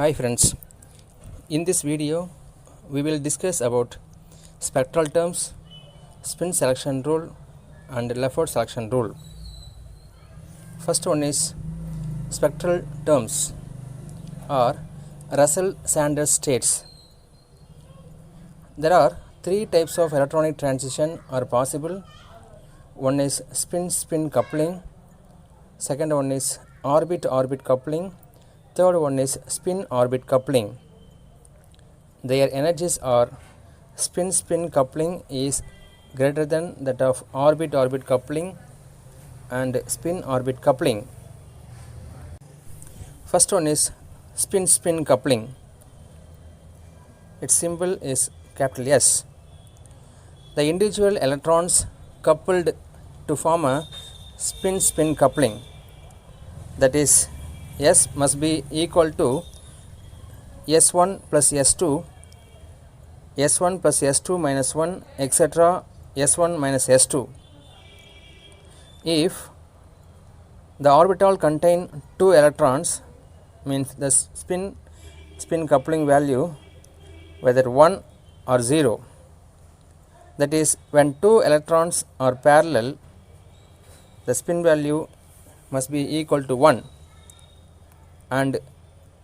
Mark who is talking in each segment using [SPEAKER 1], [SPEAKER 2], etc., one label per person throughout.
[SPEAKER 1] Hi friends, in this video we will discuss about spectral terms, spin selection rule and Lefort selection rule. First one is spectral terms or Russell-Sanders states. There are three types of electronic transition are possible. One is spin-spin coupling, second one is orbit-orbit coupling, third one is spin-orbit coupling. Their energies are spin-spin coupling is greater than that of orbit-orbit coupling and spin-orbit coupling. First one is spin-spin coupling. Its symbol is capital S. The individual electrons coupled to form a spin-spin coupling, that is S must be equal to S1 plus S2, S1 plus S2 minus 1, etc. S1 minus S2. If the orbital contain 2 electrons, means the spin coupling value whether 1 or 0. That is, when 2 electrons are parallel, the spin value must be equal to 1 and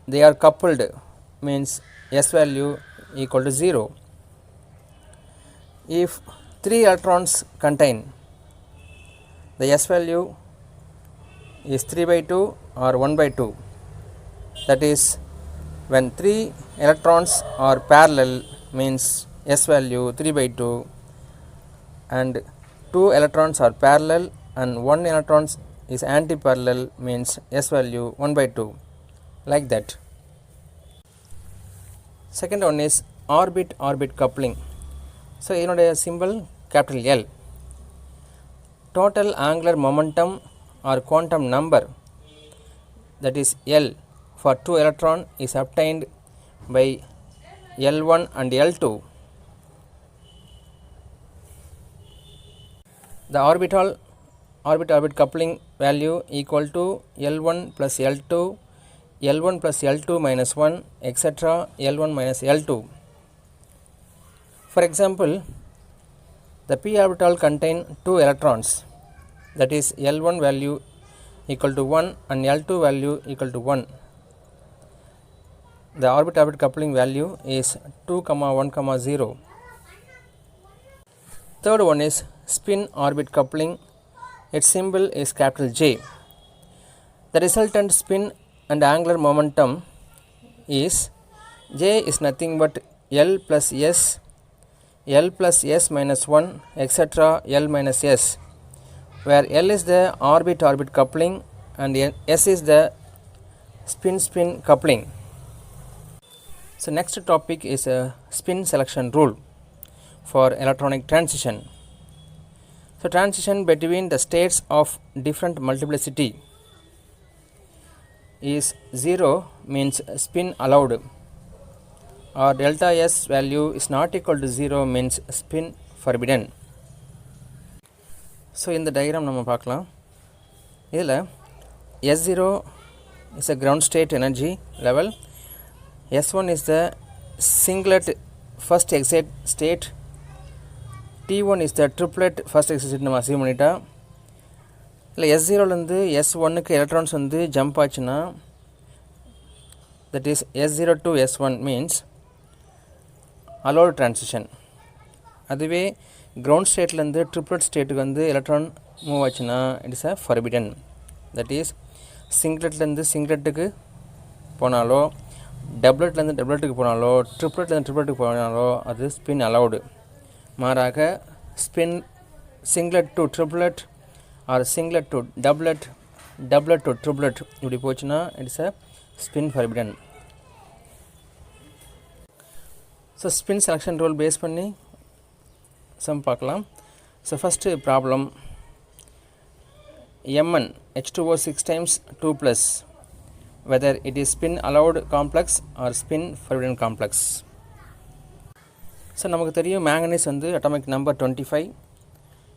[SPEAKER 1] they are coupled, means S value equal to 0. If 3 electrons contain, the S value is 3 by 2 or 1 by 2. That is, when 3 electrons are parallel, means S value 3 by 2 and 2 electrons are parallel and 1 electron is anti-parallel, means S value 1 by 2, like that. Second one is orbit-orbit coupling. So, இதனுடைய symbol capital L. Total angular momentum or quantum number, that is L, for 2 electron is obtained by L1 and L2. The orbit-orbit coupling value equal to L1 plus L2, L1 plus L2 minus 1, etc. L1 minus L2. For example, the p orbital contain 2 electrons, that is L1 value equal to 1 and L2 value equal to 1. The orbit-orbit coupling value is 2, 1, 0. Third one is spin-orbit coupling. Its symbol is capital J. The resultant spin and angular momentum is J is nothing but L plus S, L plus S minus 1, etc. L minus S, where L is the orbit-orbit coupling and S is the spin-spin coupling. So, next topic is a spin selection rule for electronic transition. So, transition between the states of different multiplicity is 0, means spin allowed, or delta S value is not equal to 0, means spin forbidden. So, in the diagram நம்ம பார்க்கலாம். இதில் S0 is a ground state energy level, S1 is the singlet first exit state, T1 is the triplet first exit state நம்ம achieve பண்ணிட்டா. இல்லை S0லேருந்து S1க்கு electrons வந்து jump ஆச்சுன்னா, that is S0 to S1 means allowed transition. அதுவே ground stateலேருந்து triplet ஸ்டேட்டுக்கு வந்து electron move ஆச்சுன்னா it is a forbidden. that is singletலேருந்து singletக்கு போனாலோ, டபுளெட்லேருந்து டபுளெட்டுக்கு போனாலோ, ட்ரிப்ளெட்லேருந்து ட்ரிப்ளெட்டுக்கு போனாலோ அது ஸ்பின் அலவுடு. மாறாக spin singlet to triplet or singlet to doublet, doublet to triplet இப்படி போச்சுன்னா it's a spin forbidden. So spin selection rule base பண்ணி சம் பார்க்கலாம். So first problem Mn H2O 6 times 2 plus, whether it is spin allowed complex or spin forbidden complex. So நமக்கு தெரியும் manganese வந்து atomic number 25,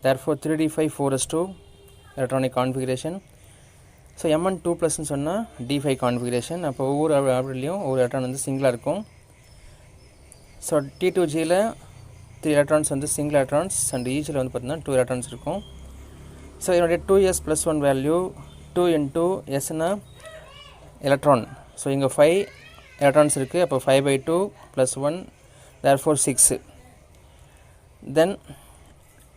[SPEAKER 1] therefore 3d5 4s2 electronic configuration. So mn 2 ப்ளஸ்ன்னு சொன்னால் d5 configuration. அப்போ ஒவ்வொரு ஆர்பிட்லையும் ஒரு electron வந்து சிங்கிளாக இருக்கும். ஸோ T2Gயில் 3 எலக்ட்ரான்ஸ் வந்து சிங்கிள் எலக்ட்ரான்ஸ் அண்ட் ஈச்சில் வந்து பார்த்திங்கன்னா 2 எலக்ட்ரான்ஸ் இருக்கும். ஸோ என்னுடைய 2s + 1 வேல்யூ 2 into sனா எலக்ட்ரான். ஸோ இங்கே 5 எலக்ட்ரான்ஸ் இருக்குது. அப்போ 5/2 + 1 therefore 6. தென்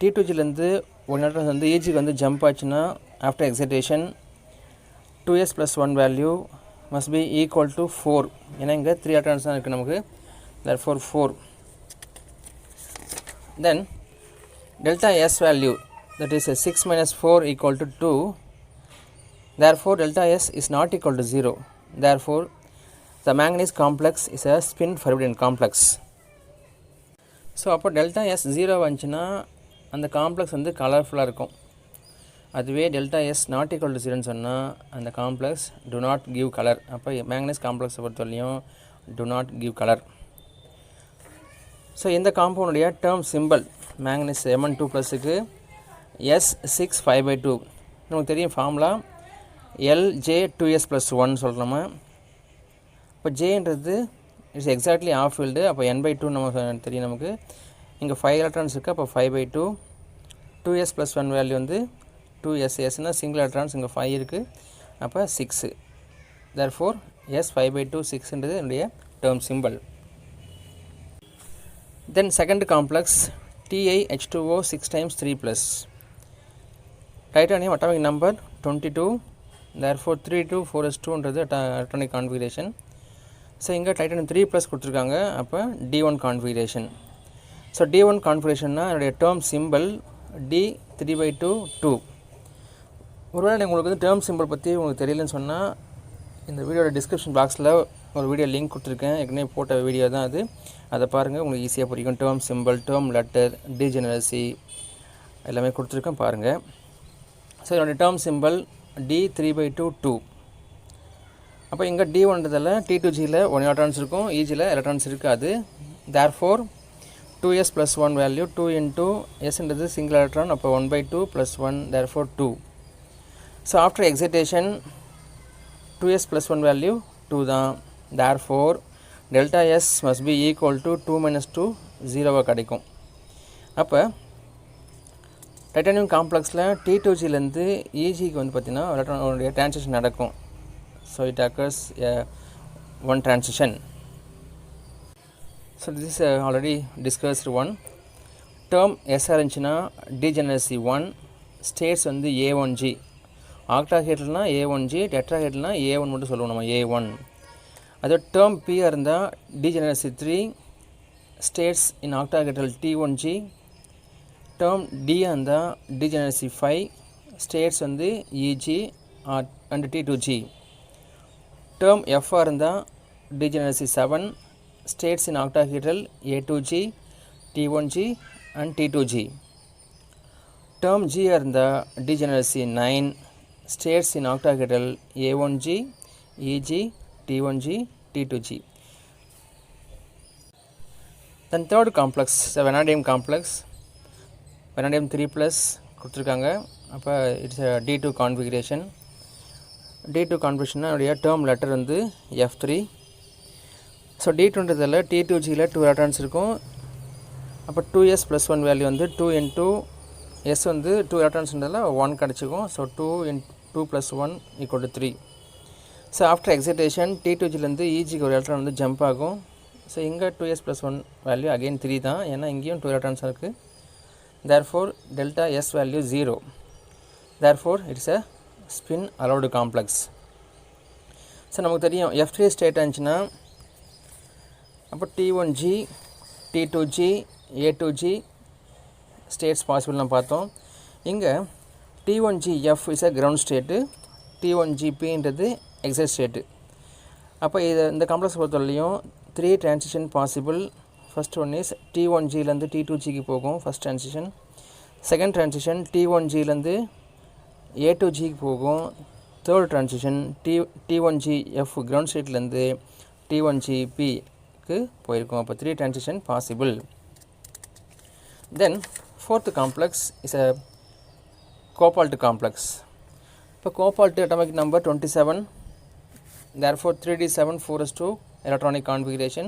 [SPEAKER 1] T2Gலேருந்து 1 எலக்ட்ரான்ஸ் வந்து ஈஜிக்கு வந்து ஜம்ப் ஆச்சுன்னா after excitation 2s + 1 value must be equal to 4. ஏன்னா இங்கே 3 எலக்ட்ரான்ஸ் தான் இருக்குது நமக்கு. therefore 4. Then delta S value, that is 6 minus 4 equal to 2. Therefore delta S is not equal to 0. Therefore the manganese complex is a spin forbidden complex. So அப்போ delta S 0 வந்துச்சுன்னா அந்த complex வந்து கலர்ஃபுல்லாக இருக்கும். அதுவே delta S not equal to 0ன்னு சொன்னால் அந்த complex do not give colour. அப்போ மேங்கனீஸ் காம்ப்ளெக்ஸை பொறுத்தவரையும் do not give colour. So இந்த காம்பவுண்டுடைய டேர்ம் சிம்பிள் மேங்கனீஸ் mn 2 ப்ளஸுக்கு S6 5/2. நமக்கு தெரியும் ஃபார்முலா LJ2s + 1 சொல்கிறோமா. இப்போ ஜேன்றது இட்ஸ் எக்ஸாக்ட்லி ஆஃப் ஃபீல்டு. அப்போ n/2 நமக்கு தெரியும். நமக்கு இங்கே 5 எலக்ட்ரான்ஸ் இருக்குது. அப்போ 5/2 2s + 1 வேல்யூ வந்து 2s சிங்கிள் எலக்ட்ரான்ஸ் இங்கே 5 இருக்குது. அப்போ 6. therefore S 5/2 6ன்றது என்னுடைய term simple. Then second complex TiH2O 6 times 3 plus. Titanium atomic number 22. Therefore 324s2ன்றது atomic configuration. So இங்கே டைட்டானியம் 3 ப்ளஸ் கொடுத்துருக்காங்க. அப்போ D1 கான்ஃபிகரேஷன். ஸோ D1 கான்ஃபிகரேஷன்னா என்னுடைய டேர்ம் சிம்பிள் D3/2 2. ஒருவேளை உங்களுக்கு வந்து டேர்ம் சிம்பிள் பற்றி உங்களுக்கு தெரியலன்னு சொன்னால் இந்த வீடியோட டிஸ்கிரிப்ஷன் பாக்ஸில் ஒரு வீடியோ லிங்க் கொடுத்துருக்கேன். ஏற்கனவே போட்ட வீடியோ தான் அது. அதை பாருங்கள், உங்களுக்கு ஈஸியாக புரியும். டேர்ம் சிம்பிள், டேர்ம் லெட்டர், டிஜெனரசி எல்லாமே கொடுத்துருக்கேன், பாருங்கள். ஸோ என்னுடைய டேர்ம் சிம்பிள் D3/2 2. அப்போ இங்கே D1ன்றதில் T2Gயில் 1 எலக்ட்ரான்ஸ் இருக்கும், ஈஜியில் எலக்ட்ரான்ஸ் இருக்காது. therefore 2s + 1 வேல்யூ 2 into sன்றது சிங்கிள் எலக்ட்ரான். அப்போ 1/2 + 1 therefore 2. So after excitation 2s + 1 value 2 தான். therefore delta S must be equal to 2 minus 2 0 கிடைக்கும். அப்போ டைட்டானியம் காம்ப்ளெக்ஸில் T2Gலேருந்து ஈஜிக்கு வந்து பார்த்திங்கன்னா எலக்ட்ரானுடைய டிரான்சிஷன் நடக்கும். So it occurs one transition. So this is already discussed one. Term S இருந்துச்சுன்னா degeneracy 1, states வந்து A1G. ஆக்டாஹெட்ரல்னா A1G, டெட்ராஹெட்ரல்னா A1 மட்டும் சொல்லுவோம் நம்ம A1. அதே term P இருந்தால் degeneracy 3, states in octahedral T1G. term D இருந்தால் degeneracy 5, states வந்து EG and T2G. term F இருந்தால் degeneracy 7, states in octahedral A2G, T1G and T2G. term G இருந்தால் degeneracy 9, states in octahedral A1G, EG, T1G, T2G. Then third complex, the vanadium complex, vanadium 3 plus கொடுத்துருக்காங்க. அப்போ it's D2 configuration. D2 கான்ஃபிகரேஷன்னா என்னுடைய term letter வந்து F3. So D2ன்றதில் T2Gயில் 2 electrons இருக்கும். அப்போ 2s + 1 value வந்து 2 into S வந்து 2 எலக்ட்ரான்ஸ்ன்றதில் 1 கிடச்சிக்கும். So 2 + 1 = 3. So after excitation T2Gலேருந்து ஈஜிக்கு ஒரு electron வந்து ஜம்ப் ஆகும். ஸோ இங்கே 2s + 1 வேல்யூ அகெயின் 3 தான், ஏன்னா இங்கேயும் 2 எலக்ட்ரான்ஸ் இருக்குது. therefore delta S value 0. therefore it's a spin allowed complex. So நமக்கு தெரியும் F3 ஸ்டேட் இருந்துச்சுன்னா அப்போ T1G, T2G, A2G ஸ்டேட்ஸ் பாசிபிள்லாம் பார்த்தோம். இங்கே T1GF is a ground state, T1GPன்றது எக்ஸைட் ஸ்டேட்டு. அப்போ இந்த காம்ப்ளெக்ஸ் பொறுத்தவரையிலையும் 3 transition possible. First one is T1Gலேருந்து T2Gக்கு போகும் ஃபஸ்ட் டிரான்சிஷன். செகண்ட் டிரான்சிஷன் T1Gலேருந்து A2Gக்கு போகும். தேர்ட் டிரான்சிஷன் T1GF கிரவுண்ட் ஸ்டேட்லேருந்து T1GPக்கு போயிருக்கும். அப்போ 3 transition possible. Then fourth complex is a cobalt complex. இப்போ cobalt atomic number 27, therefore 3d7 electronic configuration.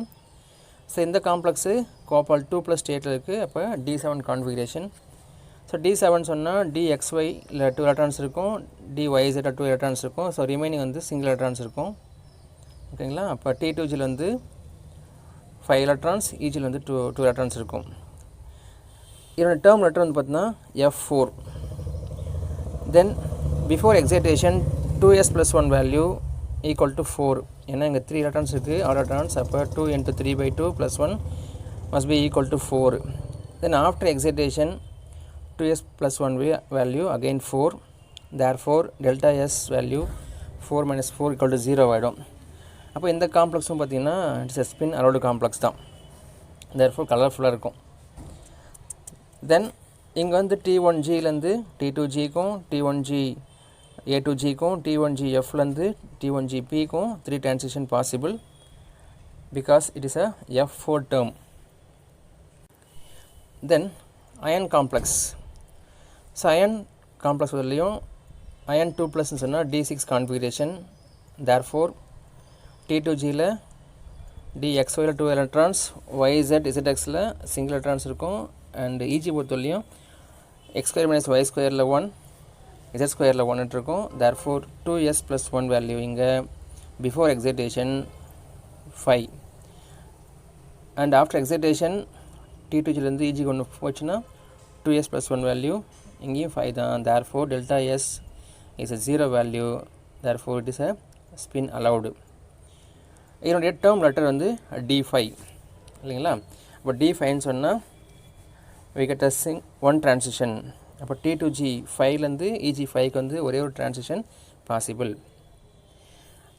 [SPEAKER 1] So இந்த காம்ப்ளெக்ஸு cobalt 2 + ஸ்டேட்டில் இருக்குது. அப்போ D7 கான்ஃபிகரேஷன். ஸோ D7 சொன்னால் DXY இல்லை 2 எலக்ட்ரான்ஸ் இருக்கும், DYZ 2 எலக்ட்ரான்ஸ் இருக்கும். ஸோ ரிமைனிங் வந்து சிங்கிள் எலக்ட்ரான்ஸ் இருக்கும். ஓகேங்களா? அப்போ T2Gயில் வந்து 5 எலக்ட்ரான்ஸ், EGயில் வந்து 2 எலக்ட்ரான்ஸ் இருக்கும். இதோட டேர்ம் லெட்டர் வந்து பார்த்தீங்கன்னா F4. Then before excitation 2s + 1 value equal to 4. ஏன்னா இங்கே 3 எலக்ட்ரான்ஸ் இருக்குது, ஆல் எலக்ட்ரான்ஸ். அப்போ 2 × 3/2 + 1 must be equal to 4. Then after excitation 2s + 1 value again 4. Therefore delta s value 4 - 4 = 0 ஆகிடும். அப்போ இந்த காம்ப்ளெக்ஸும் பார்த்திங்கன்னா இட்ஸ் ஸ்பின் அலோடு காம்ப்ளெக்ஸ் தான். therefore கலர்ஃபுல்லாக இருக்கும். தென் இங்கே வந்து T1Gலேருந்து T2Gக்கும், T1G A2Gக்கும், T1GFலேருந்து T1GPக்கும் 3 transition possible because it is a F4 term. Then ion complex. So ion complex வரலையும் ion 2+ சொன்னால் D6 configuration. Therefore T2Gயில் DXYயில் 2 electrons, YZ ZXயில் single electrons இருக்கும். and EG பொறுத்தவரையும் x² - y² 1, z² 1 இருக்கும். therefore 2s + 1 வேல்யூ இங்கே before excitation 5 and after excitation T2Gலேருந்து EG கொண்டு போச்சுன்னா 2s + 1 value இங்கேயும் 5 தான். therefore delta s is a 0 value. therefore it is a spin allowed. இதனுடைய term letter வந்து D5 இல்லைங்களா? இப்போ D5ன்னு சொன்னால் we get a one transition. அப்போ T2G 5லேருந்து EG5க்கு வந்து ஒரே ஒரு டிரான்சிஷன் பாசிபிள்.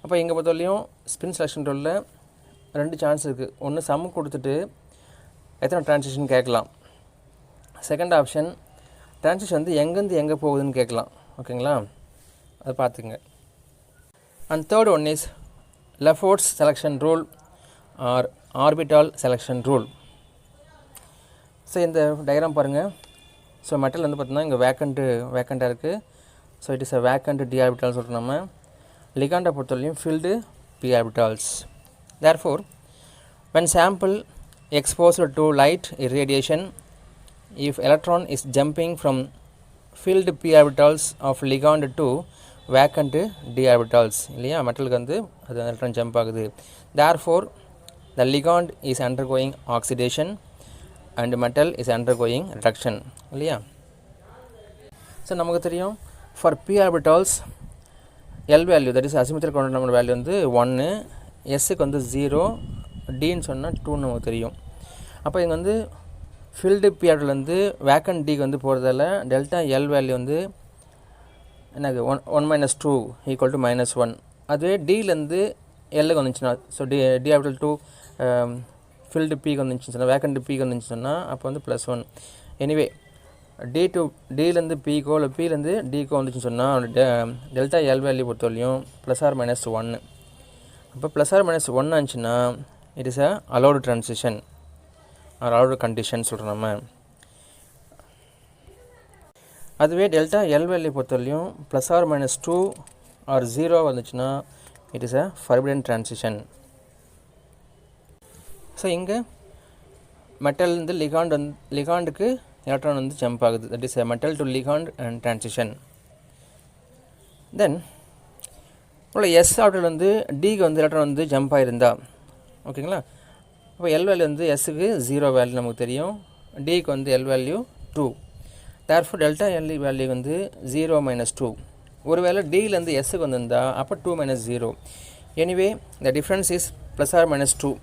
[SPEAKER 1] அப்போ எங்கே பொறுத்தவரையும் ஸ்பின் செலெக்ஷன் ரூலில் 2 சான்ஸ் இருக்குது. ஒன்று சம் கொடுத்துட்டு எத்தனை டிரான்சிஷன் கேட்கலாம். செகண்ட் ஆப்ஷன் டிரான்சிஷன் வந்து எங்கேருந்து எங்கே போகுதுன்னு கேட்கலாம். ஓகேங்களா? அதை பார்த்துங்க. And third one is Laporte's selection rule or orbital selection rule. So இந்த டயக்ராம் பாருங்கள். ஸோ மெட்டல் வந்து பார்த்தீங்கன்னா இங்கே வேக்கண்ட்டாக இருக்குது. So it is a vacant d orbital சொல்கிறோம். நம்ம லிகாண்டை பொறுத்தவரையும் filled p orbitals. therefore when sample exposed to light irradiation, if electron is jumping from filled p orbitals of ligand to vacant d orbitals இல்லையா? மெட்டலுக்கு வந்து அது electron jump ஆகுது. therefore the ligand is undergoing oxidation and metal is undergoing reduction இல்லையா? So நமக்கு தெரியும் for p orbitals L value that is asymmetric quantum number value வந்து 1, எஸ்ஸுக்கு வந்து 0, டின்னு சொன்னால் 2 நமக்கு தெரியும். அப்போ இங்கே வந்து ஃபில்டு p orbitalலேருந்து வேக்கண்ட் டிக்கு வந்து போகிறதால டெல்டா L வேல்யூ வந்து என்னது 1 - 2 ஈக்குவல் டு -1. அதுவே டிலேருந்து எல்லுக்கு வந்துச்சுன்னா, ஸோ டி ஆர்பிட்டல் 2 ஃபில்டு பிக்கு வந்துச்சுன்னு சொன்னால், வேக்கண்ட் பிக்கு வந்துச்சுன்னு சொன்னால் அப்போ வந்து +1. எனிவே டிலேருந்து பிக்கோ இல்லை பிலேருந்து டிக்கோ வந்துச்சுன்னு சொன்னால் டெல்டா எல் வேல்யூ பொறுத்தவரையும் +or-1. அப்போ +or-1 ஆச்சுன்னா it is a allowed transition or allowed condition சொல்கிறோம் நம்ம. அதுவே டெல்டா எல் வேல்யூ பொறுத்தவரையும் +or-2 ஆர் 0 வந்துச்சுன்னா it is a forbidden transition. So இங்கே மெட்டல் வந்து லிகாண்டுக்கு எலக்ட்ரான் வந்து ஜம்ப் ஆகுது. That is metal to ligand and transition. Then உள்ள எஸ் ஆர்பிட்டல் வந்து டிக்கு வந்து எலக்ட்ரான் வந்து ஜம்ப் ஆகிருந்தா ஓகேங்களா? அப்போ எல் வேல்யூ வந்து எஸ்ஸுக்கு 0 வேல்யூ நமக்கு தெரியும், டிக்கு வந்து L value 2. therefore delta L value வந்து 0 - 2. ஒருவேளை டிலேருந்து எஸ்ஸுக்கு வந்திருந்தால் அப்போ 2 - 0. Anyway the difference is +or-2.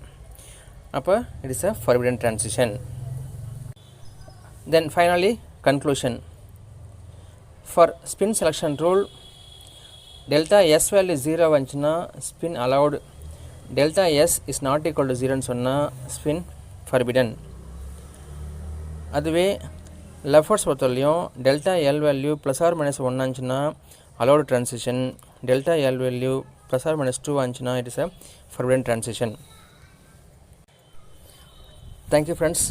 [SPEAKER 1] அப்போ it is a forbidden transition. Then finally conclusion. For spin selection rule, delta s value 0 வந்துச்சுன்னா spin allowed, delta s is not equal to 0 சொன்னால் spin forbidden. அதுவே லெஃபர்ட்ஸ் பொறுத்தவரையும் delta l value +or-1 ஆச்சுன்னா allowed transition, delta l value +or-2 ஆச்சுன்னா it is a forbidden transition. Thank you friends.